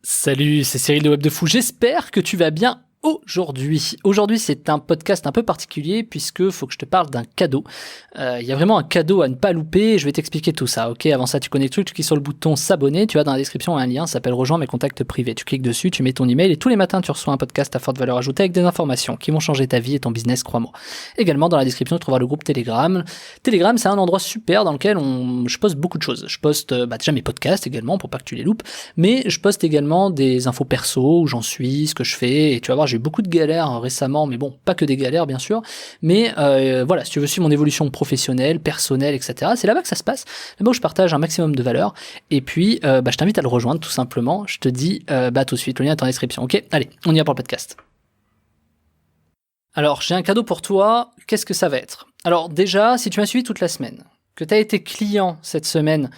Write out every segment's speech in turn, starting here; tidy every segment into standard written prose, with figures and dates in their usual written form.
Salut, c'est Cyril de Web de Fou, j'espère que tu vas bien aujourd'hui. Aujourd'hui, c'est un podcast un peu particulier puisque faut que je te parle d'un cadeau. Il y a vraiment un cadeau à ne pas louper, je vais t'expliquer tout ça, ok? Avant ça, tu connais le truc, tu cliques sur le bouton s'abonner, tu as dans la description un lien, ça s'appelle Rejoins mes contacts privés. Tu cliques dessus, tu mets ton email et tous les matins, tu reçois un podcast à forte valeur ajoutée avec des informations qui vont changer ta vie et ton business, crois-moi. Également, dans la description, tu trouveras le groupe Telegram. Telegram, c'est un endroit super dans lequel je poste beaucoup de choses. Je poste déjà mes podcasts également pour pas que tu les loupes, mais je poste également des infos perso, où j'en suis, ce que je fais, et tu vas voir, j'ai eu beaucoup de galères récemment, mais bon, pas que des galères bien sûr, mais voilà, si tu veux suivre mon évolution professionnelle, personnelle, etc., c'est là-bas que ça se passe, là-bas où je partage un maximum de valeur, et puis je t'invite à le rejoindre tout simplement, je te dis tout de suite, le lien est en description, ok? Allez, on y va pour le podcast. Alors, j'ai un cadeau pour toi, qu'est-ce que ça va être? Alors déjà, si tu m'as suivi toute la semaine, que tu as été client cette semaine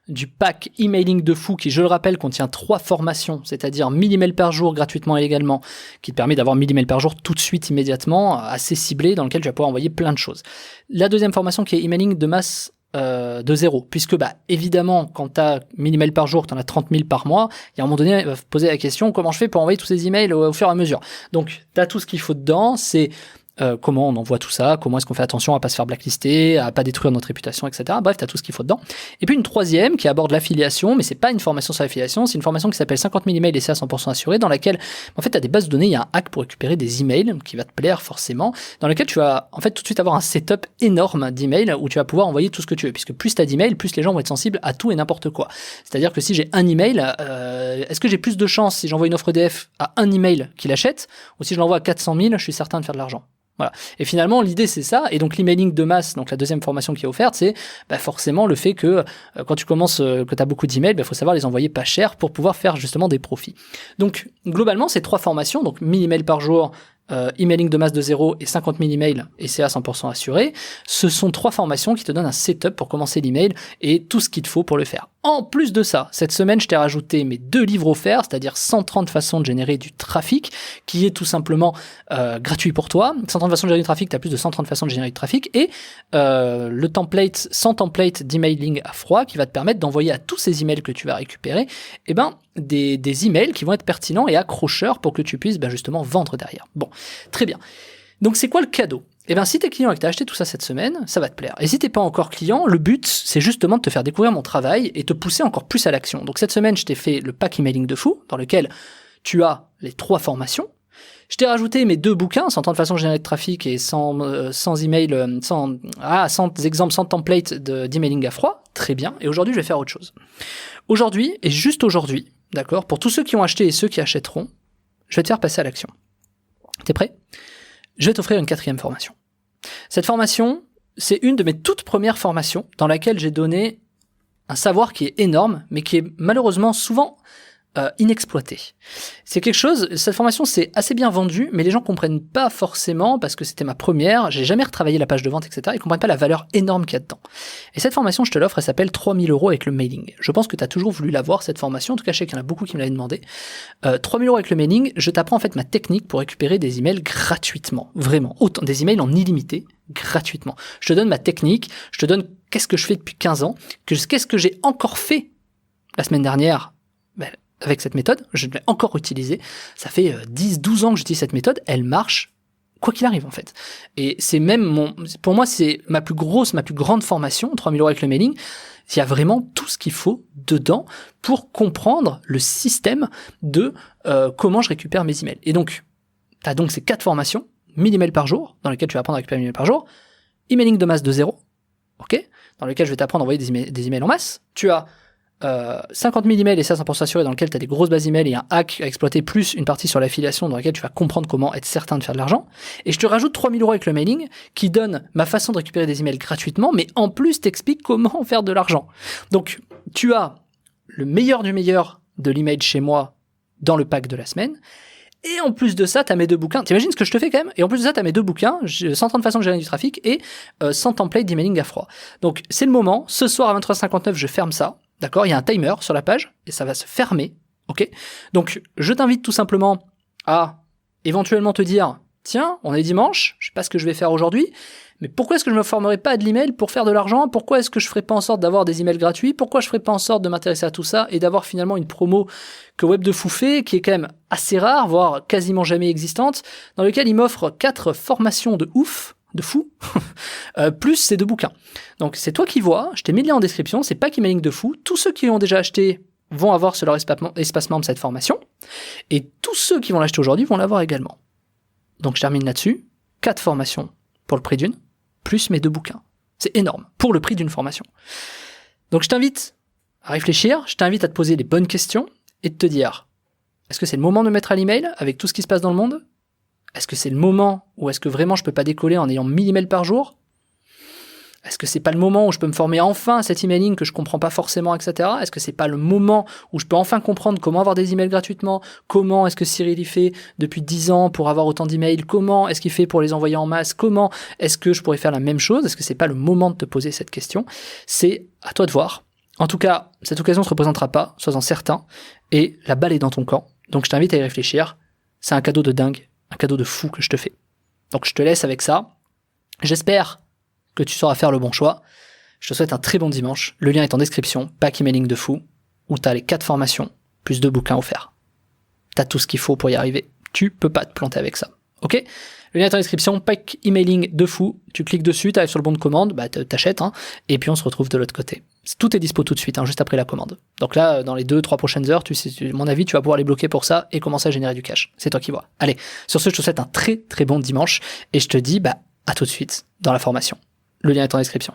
du pack emailing de fou qui, je le rappelle, contient 3 formations, c'est-à-dire 1000 emails par jour gratuitement et légalement, qui te permet d'avoir 1000 emails par jour tout de suite, immédiatement, assez ciblé, dans lequel tu vas pouvoir envoyer plein de choses. La deuxième formation qui est emailing de masse de zéro, puisque évidemment, quand tu as 1000 emails par jour, tu en as 30 000 par mois, et à un moment donné, il va se poser la question, comment je fais pour envoyer tous ces emails au fur et à mesure? Donc, tu as tout ce qu'il faut dedans, c'est comment on envoie tout ça, comment est-ce qu'on fait attention à pas se faire blacklister, à pas détruire notre réputation, etc. Bref, t'as tout ce qu'il faut dedans. Et puis une troisième qui aborde l'affiliation, mais c'est pas une formation sur l'affiliation, c'est une formation qui s'appelle 50 000 emails et c'est à 100% assuré, dans laquelle, en fait, t'as des bases de données, il y a un hack pour récupérer des emails qui va te plaire forcément, dans lequel tu vas, en fait, tout de suite avoir un setup énorme d'emails où tu vas pouvoir envoyer tout ce que tu veux, puisque plus t'as d'emails, plus les gens vont être sensibles à tout et n'importe quoi. C'est-à-dire que si j'ai un email, est-ce que j'ai plus de chance si j'envoie une offre EDF à un email qu'il achète, ou si je l'envoie à 400 000, je suis certain de faire de l'argent. Voilà. Et finalement, l'idée, c'est ça. Et donc, l'emailing de masse, donc la deuxième formation qui est offerte, c'est forcément le fait que quand tu commences, que tu as beaucoup d'emails, faut savoir les envoyer pas cher pour pouvoir faire justement des profits. Donc, globalement, ces 3 formations, donc 1000 emails par jour, emailing de masse de zéro et 50 000 emails et c'est à 100% assuré, ce sont 3 formations qui te donnent un setup pour commencer l'email et tout ce qu'il te faut pour le faire. En plus de ça, cette semaine, je t'ai rajouté mes 2 livres offerts, c'est-à-dire 130 façons de générer du trafic, qui est tout simplement gratuit pour toi. 130 façons de générer du trafic, tu as plus de 130 façons de générer du trafic, et le template, 100 templates d'emailing à froid, qui va te permettre d'envoyer à tous ces emails que tu vas récupérer, des emails qui vont être pertinents et accrocheurs pour que tu puisses justement vendre derrière. Bon, très bien. Donc c'est quoi le cadeau? Si t'es client et que t'as acheté tout ça cette semaine, ça va te plaire. Et si t'es pas encore client, le but, c'est justement de te faire découvrir mon travail et te pousser encore plus à l'action. Donc cette semaine, je t'ai fait le pack emailing de fou, dans lequel tu as les 3 formations. Je t'ai rajouté mes 2 bouquins, 130 façons de générer de trafic et 100 emails, 100 exemples, 100 templates d'emailing à froid. Très bien. Et aujourd'hui, je vais faire autre chose. Aujourd'hui, et juste aujourd'hui, d'accord, pour tous ceux qui ont acheté et ceux qui achèteront, je vais te faire passer à l'action. T'es prêt? Je vais t'offrir une 4e formation. Cette formation, c'est une de mes toutes premières formations dans laquelle j'ai donné un savoir qui est énorme, mais qui est malheureusement souvent inexploité. C'est quelque chose, cette formation c'est assez bien vendu, mais les gens comprennent pas forcément, parce que c'était ma première, j'ai jamais retravaillé la page de vente, etc. Ils comprennent pas la valeur énorme qu'il y a dedans. Et cette formation, je te l'offre, elle s'appelle 3000 € avec le mailing. Je pense que tu as toujours voulu l'avoir, cette formation, en tout cas je sais qu'il y en a beaucoup qui me l'avaient demandé. 3000 € avec le mailing, je t'apprends en fait ma technique pour récupérer des emails gratuitement, vraiment, autant des emails en illimité, gratuitement. Je te donne ma technique, je te donne qu'est-ce que je fais depuis 15 ans, qu'est-ce que j'ai encore fait la semaine dernière, avec cette méthode, je l'ai encore utilisée. Ça fait 10-12 ans que j'utilise cette méthode, elle marche quoi qu'il arrive en fait. Et c'est même pour moi c'est ma plus grande formation, 3000 € avec le mailing. Il y a vraiment tout ce qu'il faut dedans pour comprendre le système de comment je récupère mes emails. Et donc, tu as donc ces 4 formations, 1000 emails par jour, dans lesquelles tu vas apprendre à récupérer 1000 emails par jour, emailing de masse de zéro, ok, dans lequel je vais t'apprendre à envoyer des emails en masse. Tu as 50 000 emails et ça 100% assuré, dans lequel tu as des grosses bases emails et un hack à exploiter, plus une partie sur l'affiliation dans laquelle tu vas comprendre comment être certain de faire de l'argent. Et je te rajoute 3000 € avec le mailing qui donne ma façon de récupérer des emails gratuitement, mais en plus t'explique comment faire de l'argent. Donc tu as le meilleur du meilleur de l'email chez moi dans le pack de la semaine. Et en plus de ça, t'as mes 2 bouquins. T'imagines ce que je te fais quand même? Et en plus de ça, t'as mes 2 bouquins, 130 façons de générer du trafic et 100 templates d'emailing à froid. Donc c'est le moment. Ce soir à 23h59, je ferme ça. D'accord? Il y a un timer sur la page et ça va se fermer. Ok? Donc je t'invite tout simplement à éventuellement te dire tiens, on est dimanche, je sais pas ce que je vais faire aujourd'hui, mais pourquoi est-ce que je me formerai pas à de l'email pour faire de l'argent? Pourquoi est-ce que je ferai pas en sorte d'avoir des emails gratuits? Pourquoi je ferai pas en sorte de m'intéresser à tout ça et d'avoir finalement une promo que Web de Fou fait, qui est quand même assez rare, voire quasiment jamais existante, dans lequel il m'offre 4 formations de ouf, de fou, plus ces 2 bouquins. Donc c'est toi qui vois, je t'ai mis le lien en description, c'est Pack Emailing de Fou. Tous ceux qui l'ont déjà acheté vont avoir sur leur espace membre cette formation, et tous ceux qui vont l'acheter aujourd'hui vont l'avoir également. Donc je termine là-dessus, 4 formations pour le prix d'une, plus mes 2 bouquins. C'est énorme, pour le prix d'une formation. Donc je t'invite à réfléchir, je t'invite à te poser les bonnes questions, et de te dire, est-ce que c'est le moment de me mettre à l'email avec tout ce qui se passe dans le monde? Est-ce que c'est le moment où est-ce que vraiment je peux pas décoller en ayant 1000 emails par jour? Est-ce que c'est pas le moment où je peux me former enfin à cet emailing que je comprends pas forcément, etc. Est-ce que c'est pas le moment où je peux enfin comprendre comment avoir des emails gratuitement? Comment est-ce que Cyril y fait depuis 10 ans pour avoir autant d'emails? Comment est-ce qu'il fait pour les envoyer en masse? Comment est-ce que je pourrais faire la même chose? Est-ce que c'est pas le moment de te poser cette question? C'est à toi de voir. En tout cas, cette occasion se représentera pas, sois-en certain, et la balle est dans ton camp. Donc je t'invite à y réfléchir. C'est un cadeau de dingue, un cadeau de fou que je te fais. Donc je te laisse avec ça. J'espère que tu sauras faire le bon choix. Je te souhaite un très bon dimanche. Le lien est en description, Pack Emailing de Fou, où tu as les 4 formations, plus 2 bouquins offerts. Tu as tout ce qu'il faut pour y arriver. Tu peux pas te planter avec ça. Ok? Le lien est en description, Pack Emailing de Fou. Tu cliques dessus, tu arrives sur le bon de commande, t'achètes, et puis on se retrouve de l'autre côté. Tout est dispo tout de suite, juste après la commande. Donc là, dans les 2-3 prochaines heures, à mon avis, tu vas pouvoir les bloquer pour ça et commencer à générer du cash. C'est toi qui vois. Allez, sur ce, je te souhaite un très très bon dimanche, et je te dis à tout de suite dans la formation. Le lien est en description.